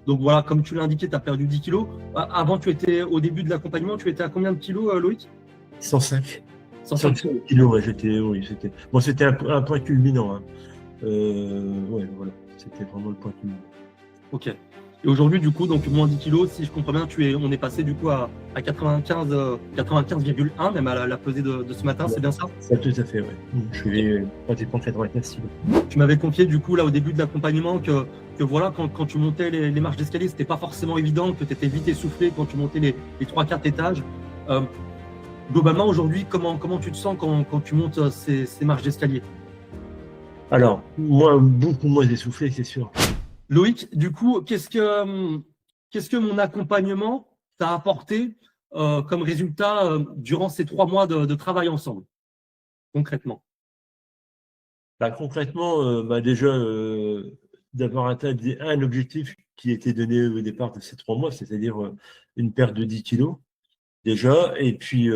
Donc voilà, comme tu l'as indiqué, tu as perdu 10 kilos. Avant, au début de l'accompagnement, tu étais à combien de kilos, Loïc? 105. 105 kilos. 105 kilos, ouais, oui, c'était. Bon, c'était un point culminant, hein. Ouais, voilà. C'était vraiment le point culminant. Ok. Et aujourd'hui, du coup, donc moins 10 kilos, si je comprends bien, on est passé du coup à 95, 95,1, même à la pesée de ce matin, Ouais, c'est bien ça? ça, tout à fait, ouais. Je Ok. suis pratiquement 95 kilos. Tu m'avais confié du coup là au début de l'accompagnement que voilà, quand tu montais les marches d'escalier, c'était pas forcément évident, que tu étais vite essoufflé quand tu montais les 3-4 étages. Euh, Globalement, aujourd'hui, comment tu te sens quand tu montes ces marches d'escalier? Alors, moi, beaucoup moins essoufflé, c'est sûr. Loïc, du coup, qu'est-ce que mon accompagnement t'a apporté comme résultat durant ces 3 mois de travail ensemble, concrètement? Bah, concrètement, déjà, d'avoir atteint un objectif qui était donné au départ de ces 3 mois, c'est-à-dire une perte de 10 kilos, déjà, et puis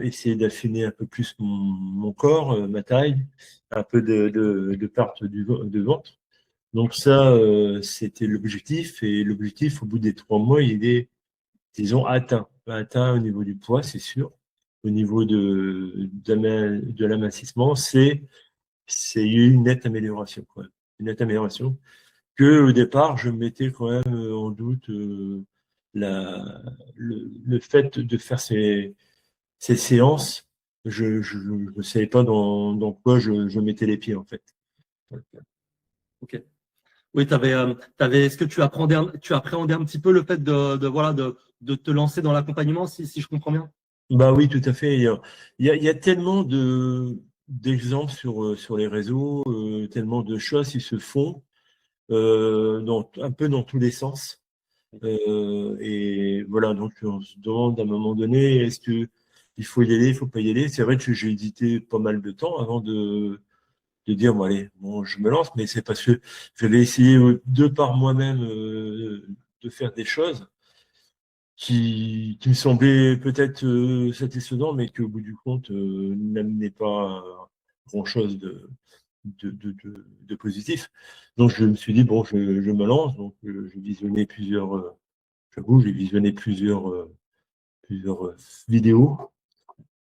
essayer d'affiner un peu plus mon corps, ma taille, un peu de perte de ventre. Donc ça, c'était l'objectif, et l'objectif, au bout des 3 mois, il est, disons, atteint au niveau du poids, c'est sûr. Au niveau de l'amincissement, c'est une nette amélioration, quoi. Une nette amélioration. Que au départ, je mettais quand même en doute le fait de faire ces séances. Je ne savais pas dans quoi je mettais les pieds, en fait. Ok. Oui, est-ce que tu appréhendais un petit peu le fait voilà, de te lancer dans l'accompagnement, si je comprends bien? Bah oui, tout à fait. Il y a tellement d'exemples sur les réseaux, tellement de choses qui se font un peu dans tous les sens. Et voilà, donc on se demande à un moment donné, est-ce que il faut y aller, il faut pas y aller. C'est vrai que j'ai hésité pas mal de temps avant de dire, bon allez, bon, je me lance, mais c'est parce que j'avais essayé de par moi-même de faire des choses qui me semblaient peut-être satisfaisants, mais qui au bout du compte n'amenaient pas grand-chose de positif. Donc je me suis dit, bon, je me lance. Donc j'ai visionné j'avoue, j'ai visionné plusieurs vidéos.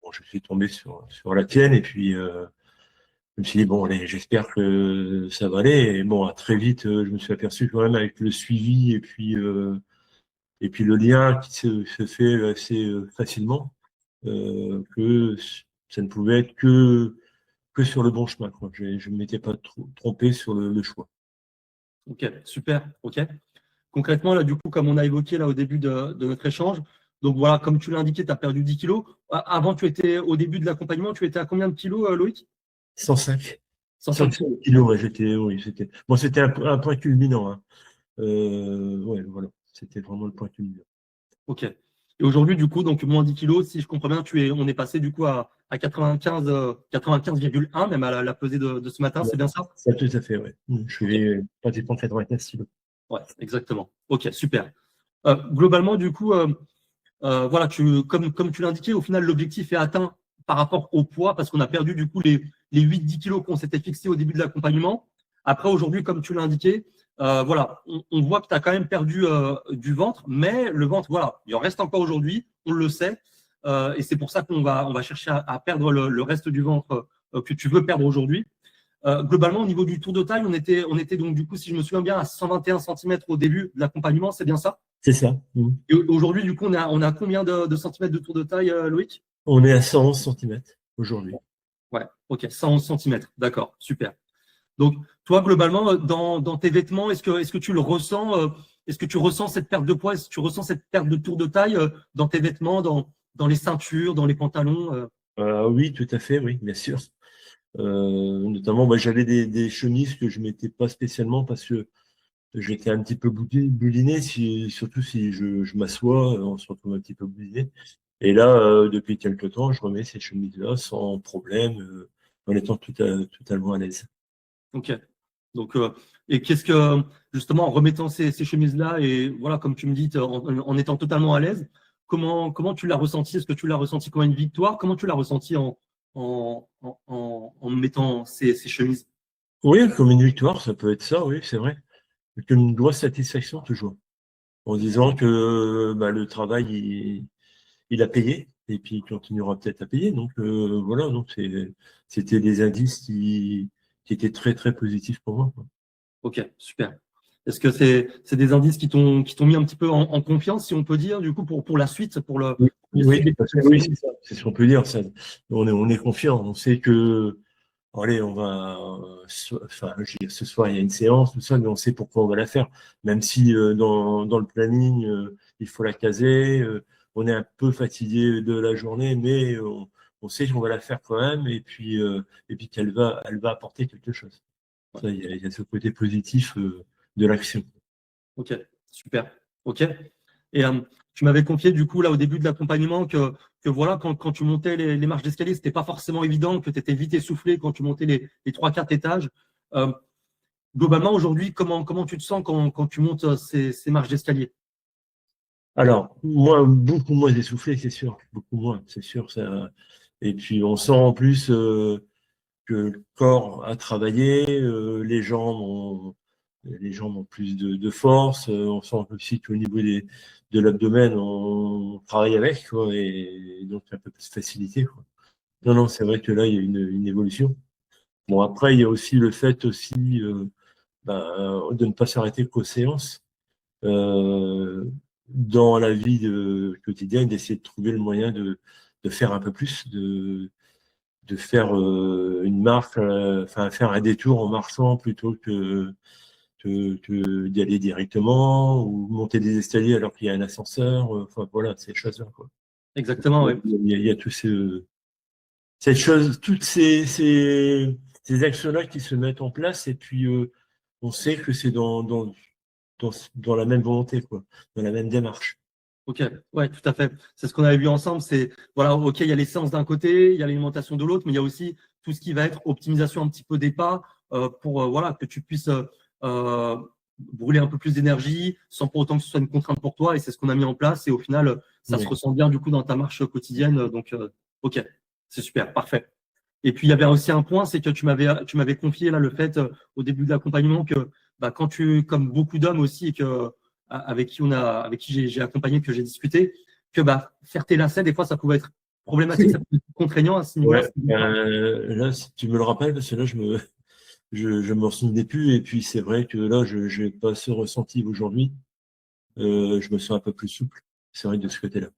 Bon, je suis tombé sur la tienne, et puis je me suis dit, bon, allez, j'espère que ça va aller. Et bon, très vite, je me suis aperçu quand même avec le suivi, et puis le lien qui se fait assez facilement, que ça ne pouvait être que sur le bon chemin, quoi. Je ne m'étais pas trompé sur le choix. Ok, super. Ok. Concrètement, là, du coup, comme on a évoqué là au début de notre échange, donc voilà, comme tu l'as indiqué, tu as perdu 10 kilos. Avant, au début de l'accompagnement, tu étais à combien de kilos, Loïc? 105. 105 kilos. 105 kilos, ouais, oui, c'était un point culminant, hein. Ouais, voilà, c'était vraiment le point culminant. Ok. Et aujourd'hui, du coup, donc moins 10 kilos, si je comprends bien, on est passé du coup à 95, 95,1, même à la pesée de ce matin, Ouais, c'est bien ça? ça, tout à fait, ouais. Je Ok. suis pratiquement 95 kilos. Ouais, exactement. Ok, super. Globalement, du coup, voilà, comme tu l'indiquais, au final, l'objectif est atteint par rapport au poids, parce qu'on a perdu du coup les 8-10 kilos qu'on s'était fixés au début de l'accompagnement. Après, aujourd'hui, comme tu l'as indiqué, voilà, on voit que tu as quand même perdu du ventre, mais le ventre, voilà, il en reste encore aujourd'hui, on le sait, et c'est pour ça on va chercher à perdre le reste du ventre que tu veux perdre aujourd'hui. Globalement, au niveau du tour de taille, on était donc, du coup, si je me souviens bien, à 121 cm au début de l'accompagnement, c'est bien ça? C'est ça. Et aujourd'hui, du coup, on a combien de centimètres de tour de taille, Loïc? On est à 111 centimètres aujourd'hui. Ouais, ok, 111 centimètres. D'accord, super. Donc, toi, globalement, dans tes vêtements, est-ce que tu le ressens, est-ce que tu ressens cette perte de poids, est-ce que tu ressens cette perte de tour de taille dans tes vêtements, dans les ceintures, dans les pantalons Oui, tout à fait, oui, bien sûr. Notamment, bah, j'avais des chemises que je mettais pas spécialement parce que j'étais un petit peu bouliné, surtout si je m'assois, on se retrouve un petit peu bouliné. Et là, depuis quelque temps, je remets ces chemises-là sans problème, en étant totalement à l'aise. Ok. Donc, et qu'est-ce que, justement, en remettant ces chemises-là, et voilà, comme tu me dis, en étant totalement à l'aise, comment tu l'as ressenti? Est-ce que tu l'as ressenti comme une victoire? Comment tu l'as ressenti en mettant ces chemises? Oui, comme une victoire, ça peut être ça, oui, c'est vrai. Avec une grosse satisfaction toujours. en disant que le travail, il a payé, et puis il continuera peut-être à payer. Donc voilà, donc c'était des indices qui étaient très, très positifs pour moi, quoi. Ok, super. Est-ce que c'est des indices qui t'ont mis un petit peu en confiance, si on peut dire, du coup, pour la suite, pour Oui, oui, suivre les parce que oui, semaines? c'est ça, c'est ce qu'on peut dire. Ça. On est confiant, on sait que, allez, on va, enfin, je veux dire, ce soir, il y a une séance, tout ça, mais on sait pourquoi on va la faire. Même si dans le planning, il faut la caser, on est un peu fatigué de la journée, mais on sait qu'on va la faire quand même, et puis elle va apporter quelque chose. Ouais. Ça, il y a ce côté positif de l'action. Ok, super. Ok. Et tu m'avais confié, du coup, là, au début de l'accompagnement, que voilà, quand tu montais les marches d'escalier, c'était pas forcément évident, que tu étais vite essoufflé quand tu montais les 3-4 étages. Euh, Globalement, aujourd'hui, comment tu te sens quand tu montes ces marches d'escalier? Alors, moi, beaucoup moins essoufflé, c'est sûr. Beaucoup moins, c'est sûr. Ça. Et puis, on sent en plus que le corps a travaillé, les jambes ont plus de force. On sent aussi qu'au niveau de l'abdomen, on travaille avec, quoi, et donc un peu plus de facilité, quoi. Non, non, c'est vrai que là, il y a une évolution. Bon, après, il y a aussi le fait aussi de ne pas s'arrêter qu'aux séances. euh, dans la vie quotidienne, d'essayer de trouver le moyen de faire un peu plus, de faire une marche, enfin faire un détour en marchant plutôt que d'y aller directement ou monter des escaliers alors qu'il y a un ascenseur. Enfin voilà, ces choses-là, quoi. Exactement, oui. Il y a tous toutes ces actions-là qui se mettent en place et puis on sait que c'est dans la même volonté, quoi, dans la même démarche. Ok, ouais, tout à fait. C'est ce qu'on avait vu ensemble. C'est voilà, ok, il y a les séances d'un côté, il y a l'alimentation de l'autre, mais il y a aussi tout ce qui va être optimisation un petit peu des pas pour voilà que tu puisses euh, brûler un peu plus d'énergie sans pour autant que ce soit une contrainte pour toi. Et c'est ce qu'on a mis en place. Et au final, ça se Oui. ressent bien du coup dans ta marche quotidienne. Donc, ok, c'est super, parfait. Et puis il y avait aussi un point, c'est que tu m'avais confié là le fait au début de l'accompagnement que quand tu, comme beaucoup d'hommes aussi, et que avec qui j'ai accompagné, que j'ai discuté, que faire tes lacets, des fois, ça pouvait être problématique, ça pouvait être contraignant à ce niveau-là. Ouais, là, si tu me le rappelles, parce que là, je m'en souvenais plus, et puis c'est vrai que là, je n'ai pas ce ressenti aujourd'hui. Je me sens un peu plus souple. C'est vrai de ce côté-là.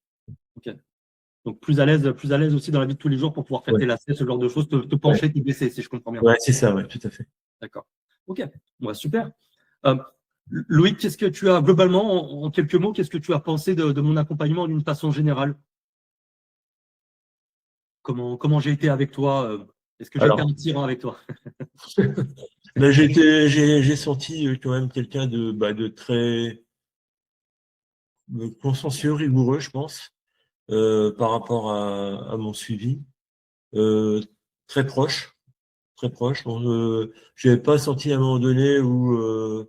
Ok. Donc plus à l'aise aussi dans la vie de tous les jours pour pouvoir faire Ouais, tes lacets, ce genre de choses, te ouais, pencher, te baisser, si je comprends bien. ouais, c'est ça, ouais, tout à fait. D'accord. Ok. Ouais, super. Euh, Loïc, qu'est-ce que tu as globalement, en quelques mots, qu'est-ce que tu as pensé de mon accompagnement d'une façon générale? Comment j'ai été avec toi? Est-ce que j'ai été Alors, un tyran avec toi? ben, j'ai senti quand même quelqu'un de très consciencieux, rigoureux, je pense, par rapport à mon suivi. Euh, très proche, très proche. Bon, je n'avais pas senti à un moment donné où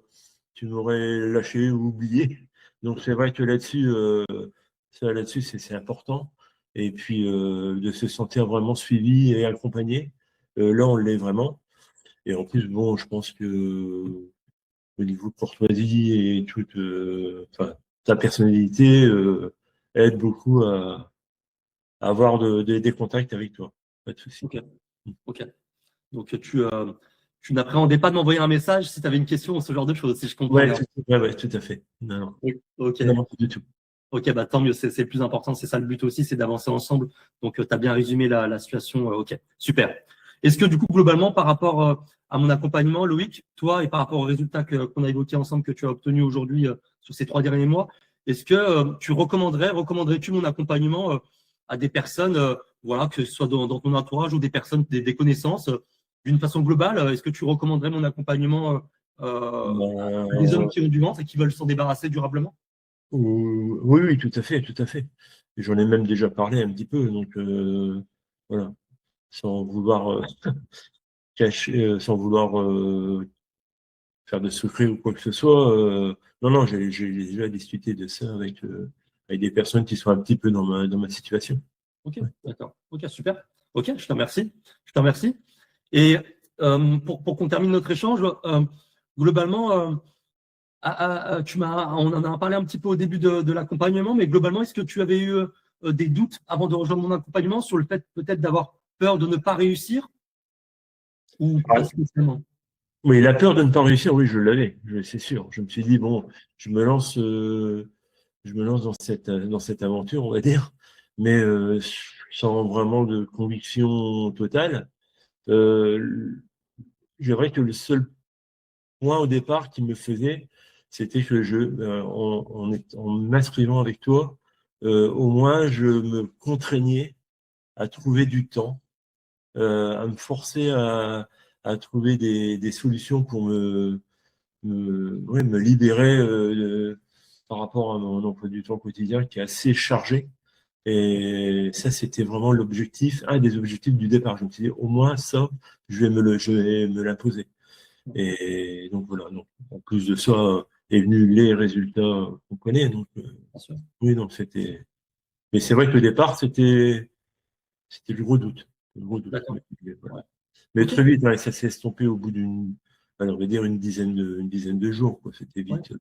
tu m'aurais lâché ou oublié. Donc c'est vrai que là-dessus, c'est important. Et puis de se sentir vraiment suivi et accompagné. Là, on l'est vraiment. Et en plus, bon, je pense que au niveau courtoisie et toute, enfin, ta personnalité aide beaucoup à avoir des contacts avec toi. Pas de souci. Ok. Ok. Donc, tu n'appréhendais pas de m'envoyer un message si tu avais une question ou ce genre de choses, si je comprends Ouais, bien. ouais, tout à fait. Non, non, Oui. Ok. non, pas du tout. Ok, tant mieux, c'est le plus important, c'est ça le but aussi, c'est d'avancer ensemble. Donc, tu as bien résumé la situation. Ok, super. Est-ce que du coup, globalement, par rapport à mon accompagnement, Loïc, toi, et par rapport aux résultats qu'on a évoqués ensemble, que tu as obtenus aujourd'hui sur ces 3 derniers mois, est-ce que tu recommanderais-tu mon accompagnement à des personnes, voilà, que ce soit dans ton entourage ou des personnes, des connaissances, d'une façon globale, est-ce que tu recommanderais mon accompagnement à des hommes Ben, qui ont du ventre et qui veulent s'en débarrasser durablement? oui, oui, tout à fait, tout à fait. Et j'en ai même déjà parlé un petit peu, donc voilà, sans vouloir cacher, sans vouloir faire de secret ou quoi que ce soit. Non, non, j'ai déjà discuté de ça avec des personnes qui sont un petit peu dans ma situation. Ok, Ouais. d'accord. Ok, super. Ok, je te remercie. Je te remercie. Et pour qu'on termine notre échange, globalement, on en a parlé un petit peu au début de l'accompagnement, mais globalement, est-ce que tu avais eu des doutes avant de rejoindre mon accompagnement sur le fait peut-être d'avoir peur de ne pas réussir ou pas spécialement? Oui, la peur de ne pas réussir, oui, je l'avais, c'est sûr. Je me suis dit, bon, je me lance dans cette aventure, on va dire, mais sans vraiment de conviction totale. C'est vrai que le seul point au départ qui me faisait, c'était que en m'inscrivant avec toi, au moins je me contraignais à trouver du temps, à me forcer à trouver des solutions pour ouais, me libérer par rapport à mon emploi du temps quotidien qui est assez chargé. Et ça, c'était vraiment l'objectif, un des objectifs du départ. Je me suis dit, au moins ça, je vais me l'imposer. Et donc voilà. Donc, en plus de ça, est venu les résultats qu'on connaît. Donc oui, donc c'était. Mais c'est vrai que le départ, c'était le gros doute. Le gros doute. D'accord. Voilà. Ouais. Mais Ok. très vite, ouais, ça s'est estompé au bout alors, on va dire une dizaine de jours, quoi. C'était Ouais. vite.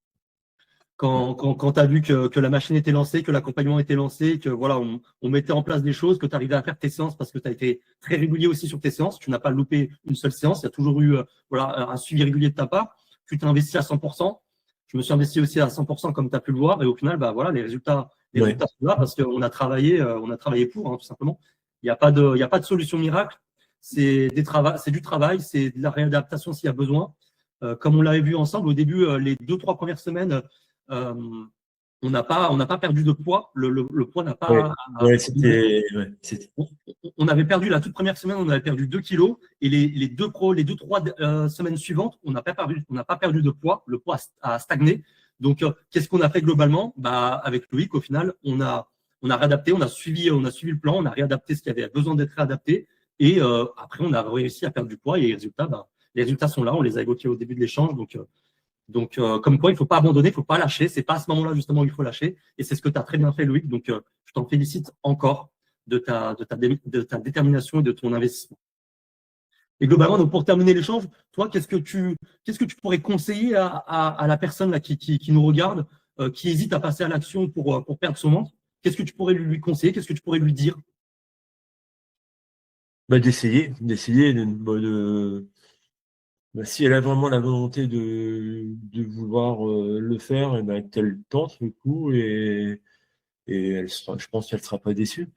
Quand tu as vu que la machine était lancée, que l'accompagnement était lancé, que voilà, on mettait en place des choses, que tu arrivais à faire tes séances parce que tu as été très régulier aussi sur tes séances, tu n'as pas loupé une seule séance, il y a toujours eu voilà, un suivi régulier de ta part, tu t'es investi à 100%, je me suis investi aussi à 100% comme tu as pu le voir, et au final, bah, voilà, les Ouais. résultats sont là parce qu'on on a travaillé pour, hein, tout simplement. Il y a pas de solution miracle, c'est du travail, c'est de la réadaptation s'il y a besoin. Comme on l'avait vu ensemble au début, les 2-3 premières semaines, euh, on n'a pas perdu de poids. Le poids n'a Ouais, pas. ouais, On avait perdu la toute première semaine, on avait perdu 2 kilos. Et les deux, trois semaines suivantes, on n'a pas perdu de poids. Le poids a stagné. Donc, qu'est-ce qu'on a fait globalement? Bah, avec Loïc, au final, on a réadapté, on a suivi le plan, on a réadapté ce qui avait besoin d'être réadapté. Et après, on a réussi à perdre du poids. Et les résultats sont là. On les a évoqués au début de l'échange. Donc, comme quoi, il ne faut pas abandonner, il ne faut pas lâcher. Ce n'est pas à ce moment-là, justement, où il faut lâcher. Et c'est ce que tu as très bien fait, Loïc. Donc, je t'en félicite encore de ta détermination et de ton investissement. Et globalement, donc pour terminer l'échange, toi, qu'est-ce que tu pourrais conseiller à la personne là, qui nous regarde, qui hésite à passer à l'action pour perdre son ventre? Qu'est-ce que tu pourrais lui conseiller? Qu'est-ce que tu pourrais lui dire? bah, d'essayer si elle a vraiment la volonté de vouloir le faire, et ben, qu'elle tente le coup et je pense qu'elle sera pas déçue.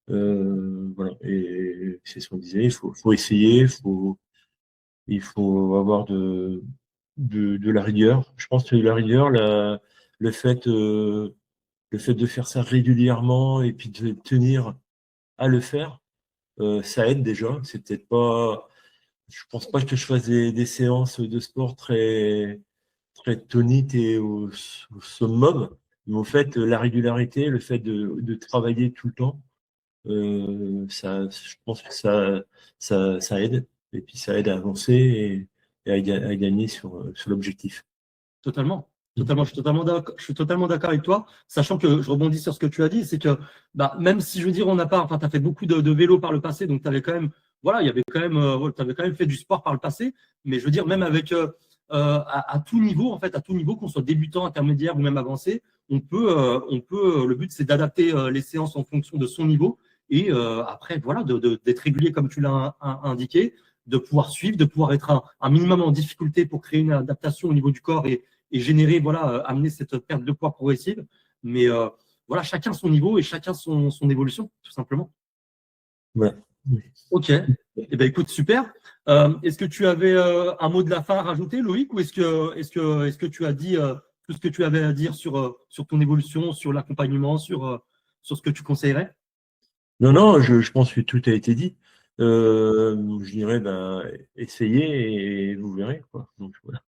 Voilà. Et c'est ce qu'on disait, faut essayer, il faut avoir de la rigueur. Je pense que la rigueur, le fait, euh, le fait de faire ça régulièrement et puis de tenir à le faire, ça aide déjà. C'est peut-être pas, je pense pas que je fasse des séances de sport très toniques et au summum. Mais en fait, la régularité, le fait de travailler tout le temps, je pense que ça aide. Et puis ça aide à avancer à gagner sur l'objectif. Totalement. Totalement, je suis totalement d'accord avec toi, sachant que je rebondis sur ce que tu as dit, c'est que bah, même si je veux dire, tu as fait beaucoup de vélo par le passé, donc tu avais quand même, voilà, il y avait quand même, tu avais quand même fait du sport par le passé, mais je veux dire, même avec à tout niveau, en fait, à tout niveau, qu'on soit débutant, intermédiaire ou même avancé, le but c'est d'adapter les séances en fonction de son niveau et après, voilà, d'être régulier comme tu l'as indiqué, de pouvoir suivre, de pouvoir être un minimum en difficulté pour créer une adaptation au niveau du corps et générer, voilà, amener cette perte de poids progressive. Mais voilà, chacun son niveau et chacun son évolution, tout simplement. Voilà. Ok. Eh ben, écoute, super. Est-ce que tu avais un mot de la fin à rajouter, Loïc, ou est-ce que tu as dit tout ce que tu avais à dire sur ton évolution, sur l'accompagnement, sur ce que tu conseillerais? Non, non, je pense que tout a été dit. Je dirais, ben, essayez et vous verrez, quoi. Donc, voilà.